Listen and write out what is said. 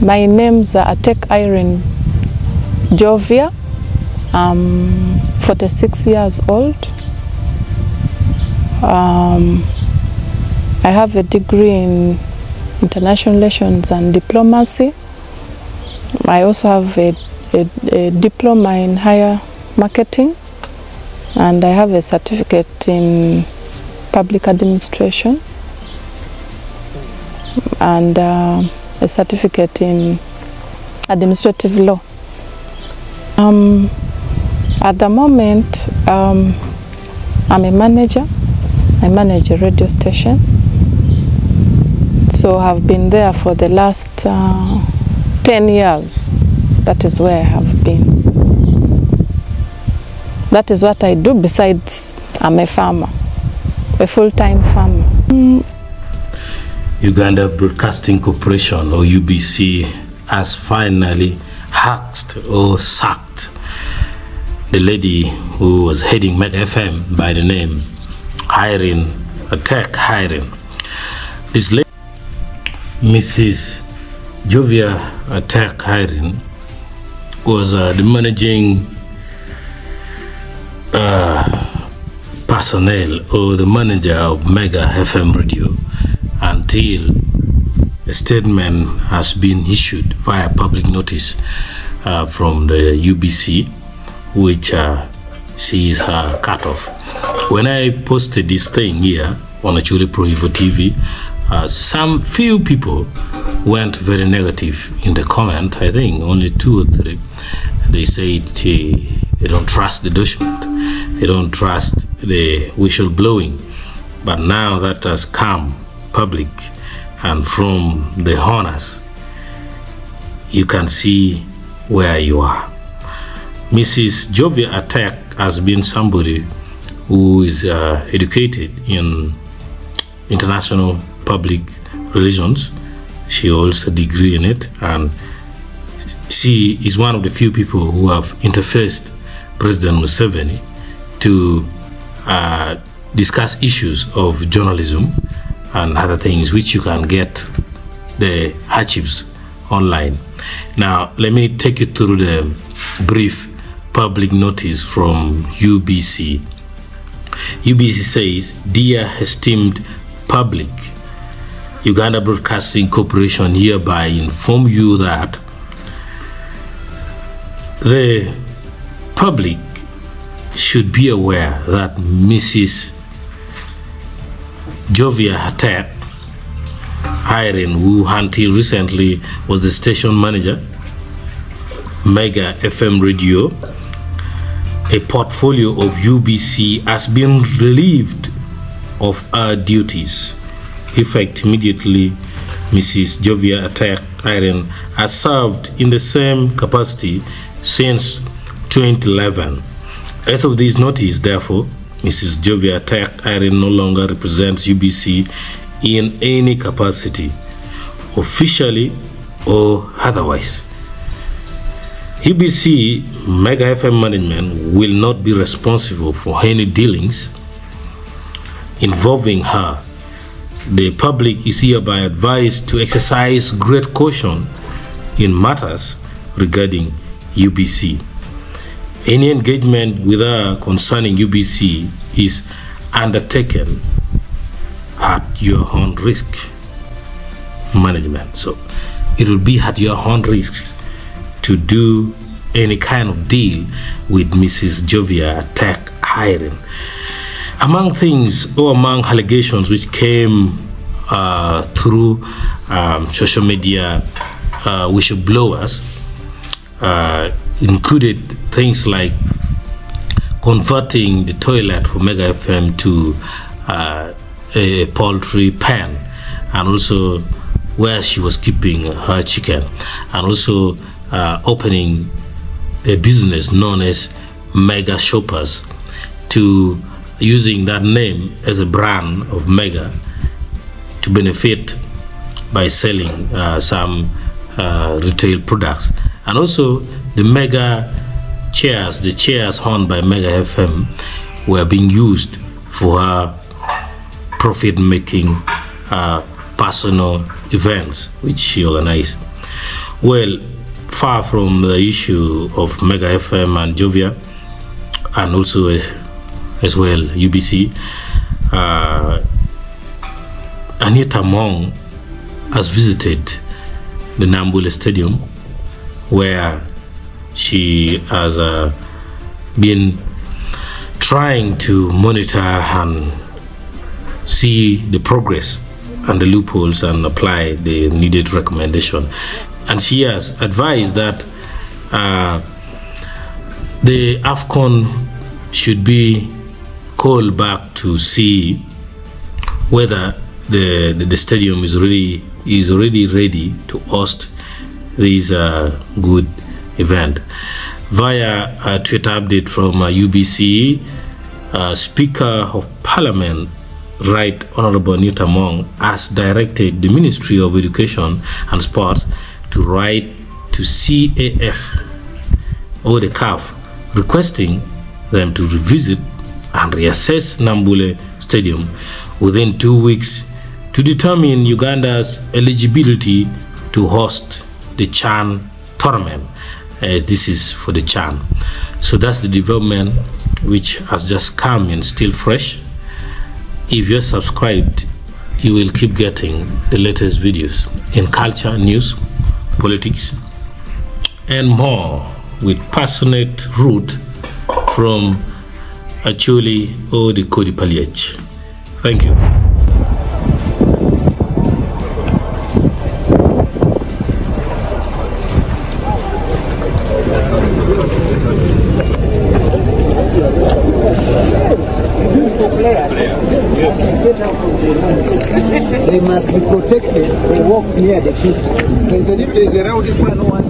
My name's Atek Irene Jovia. I'm 46 years old. I have a degree in international relations and diplomacy. I also have a diploma in higher marketing, and I have a certificate in public administration and a certificate in administrative law. At the moment, I'm a manager. I manage a radio station. So I've been there for the last 10 years. That is where I have been. That is what I do besides I'm a farmer, a full-time farmer. Uganda Broadcasting Corporation, or UBC, has finally axed or sacked the lady who was heading Mega FM by the name Irene, Atek Irene. This lady, Mrs. Jovia Atek Irene, was the managing personnel or the manager of Mega FM radio until a statement has been issued via public notice from the UBC, which sees her cut off. When I posted this thing here on Acoli Pro Evo TV, some few people went very negative in the comment. I think only 2 or 3. They said they don't trust the document, they don't trust the whistleblowing. But now that has come public and from the honors, you can see where you are. Mrs. Jovia Atek has been somebody who is educated in international public relations. She holds a degree in it, and she is one of the few people who have interfaced President Museveni to discuss issues of journalism and other things, which you can get the archives online. Now, let me take you through the brief public notice from UBC. UBC says, "Dear esteemed public, Uganda Broadcasting Corporation hereby inform you that the public should be aware that Mrs. Jovia Atek Irene, who until recently was the station manager, Mega FM radio, a portfolio of UBC, has been relieved of her duties. Effect immediately, Mrs. Jovia Atek Irene has served in the same capacity since 2011. As of this notice, therefore, Mrs. Jovia Atek Irene no longer represents UBC in any capacity, officially or otherwise. UBC Mega FM management will not be responsible for any dealings involving her. The public is hereby advised to exercise great caution in matters regarding UBC. Any engagement with her concerning UBC is undertaken at your own risk, management. So it will be at your own risk to do any kind of deal with Mrs. Jovia Atek Irene. Among things or among allegations which came through social media whistleblowers included things like converting the toilet for Mega FM to a poultry pen, and also where she was keeping her chicken, and also opening a business known as Mega Shoppers, to using that name as a brand of Mega to benefit by selling some retail products. And also the Mega chairs, the chairs owned by Mega FM, were being used for her profit-making personal events which she organized. Well, far from the issue of Mega FM and Jovia, and also as well UBC, Anita Mong has visited the Nambule Stadium, where she has been trying to monitor and see the progress and the loopholes and apply the needed recommendation. And she has advised that the AFCON should be called back to see whether the stadium is already ready to host this good event. Via a Twitter update from UBC, Speaker of Parliament, Right Honorable Anita Mong, has directed the Ministry of Education and Sports to write to CAF or the CAF, requesting them to revisit and reassess Nambule Stadium within 2 weeks to determine Uganda's eligibility to host the CHAN tournament. This is for the CHAN. So that's the development which has just come in, still fresh. If you're subscribed, you will keep getting the latest videos in culture, news, politics, and more, with passionate root from Acoli or the Kodi Paliech. Thank you. They must be protected. They walk near the pitch. So even if there is a rowdy fan, no one